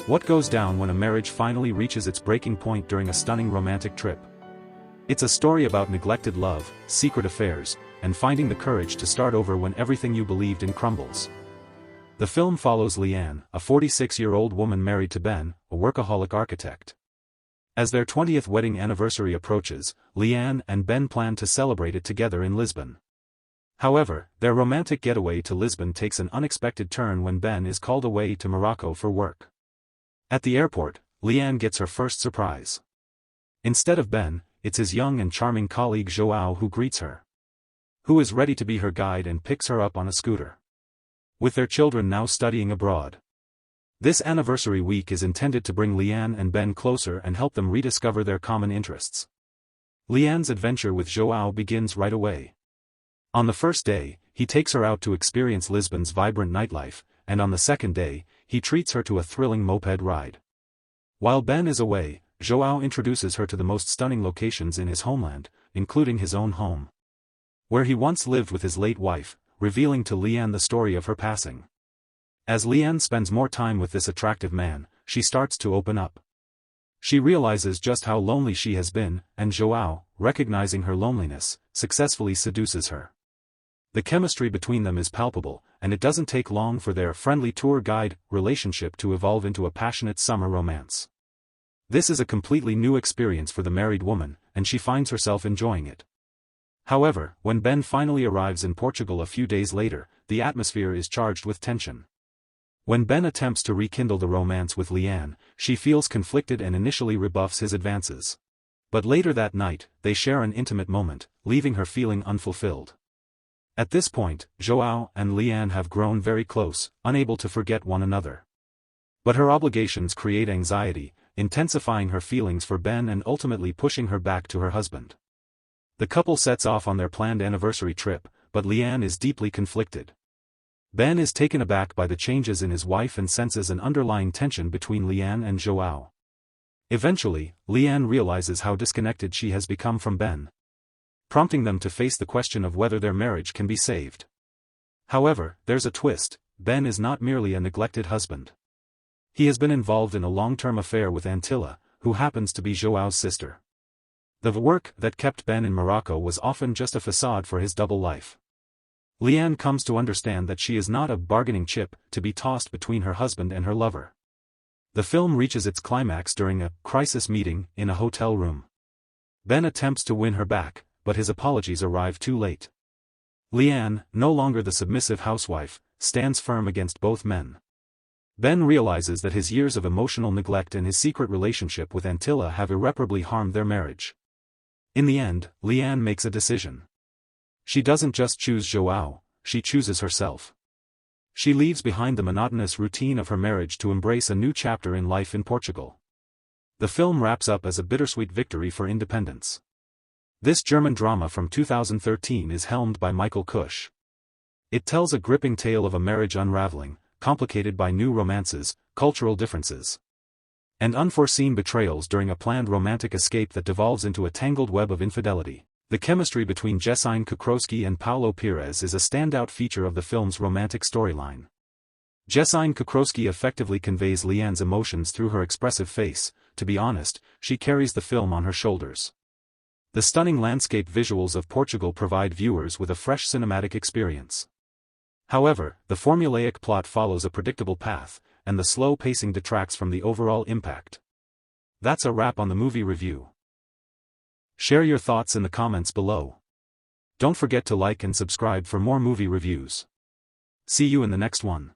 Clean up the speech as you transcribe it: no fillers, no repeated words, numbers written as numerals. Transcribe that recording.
What goes down when a marriage finally reaches its breaking point during a stunning romantic trip? It's a story about neglected love, secret affairs, and finding the courage to start over when everything you believed in crumbles. The film follows Leanne, a 46-year-old woman married to Ben, a workaholic architect. As their 20th wedding anniversary approaches, Leanne and Ben plan to celebrate it together in Lisbon. However, their romantic getaway to Lisbon takes an unexpected turn when Ben is called away to Morocco for work. At the airport, Leanne gets her first surprise. Instead of Ben, it's his young and charming colleague Zhao who greets her. Who is ready to be her guide and picks her up on a scooter. With their children now studying abroad. This anniversary week is intended to bring Leanne and Ben closer and help them rediscover their common interests. Leanne's adventure with Zhao begins right away. On the first day, he takes her out to experience Lisbon's vibrant nightlife, and on the second day, he treats her to a thrilling moped ride. While Ben is away, Zhao introduces her to the most stunning locations in his homeland, including his own home, where he once lived with his late wife, revealing to Leanne the story of her passing. As Leanne spends more time with this attractive man, she starts to open up. She realizes just how lonely she has been, and Zhao, recognizing her loneliness, successfully seduces her. The chemistry between them is palpable, and it doesn't take long for their friendly tour guide relationship to evolve into a passionate summer romance. This is a completely new experience for the married woman, and she finds herself enjoying it. However, when Ben finally arrives in Portugal a few days later, the atmosphere is charged with tension. When Ben attempts to rekindle the romance with Leanne, she feels conflicted and initially rebuffs his advances. But later that night, they share an intimate moment, leaving her feeling unfulfilled. At this point, Zhao and Leanne have grown very close, unable to forget one another. But her obligations create anxiety, intensifying her feelings for Ben and ultimately pushing her back to her husband. The couple sets off on their planned anniversary trip, but Leanne is deeply conflicted. Ben is taken aback by the changes in his wife and senses an underlying tension between Leanne and Zhao. Eventually, Leanne realizes how disconnected she has become from Ben, prompting them to face the question of whether their marriage can be saved. However, there's a twist. Ben is not merely a neglected husband. He has been involved in a long-term affair with Antilla, who happens to be Zhao's sister. The work that kept Ben in Morocco was often just a facade for his double life. Leanne comes to understand that she is not a bargaining chip to be tossed between her husband and her lover. The film reaches its climax during a crisis meeting in a hotel room. Ben attempts to win her back, but his apologies arrive too late. Leanne, no longer the submissive housewife, stands firm against both men. Ben realizes that his years of emotional neglect and his secret relationship with Antilla have irreparably harmed their marriage. In the end, Leanne makes a decision. She doesn't just choose Zhao, she chooses herself. She leaves behind the monotonous routine of her marriage to embrace a new chapter in life in Portugal. The film wraps up as a bittersweet victory for independence. This German drama from 2013 is helmed by Michael Kusch. It tells a gripping tale of a marriage unraveling, complicated by new romances, cultural differences, and unforeseen betrayals during a planned romantic escape that devolves into a tangled web of infidelity. The chemistry between Cine and Paulo Pires is a standout feature of the film's romantic storyline. Cine effectively conveys Leanne's emotions through her expressive face. To be honest, she carries the film on her shoulders. The stunning landscape visuals of Portugal provide viewers with a fresh cinematic experience. However, the formulaic plot follows a predictable path, and the slow pacing detracts from the overall impact. That's a wrap on the movie review. Share your thoughts in the comments below. Don't forget to like and subscribe for more movie reviews. See you in the next one.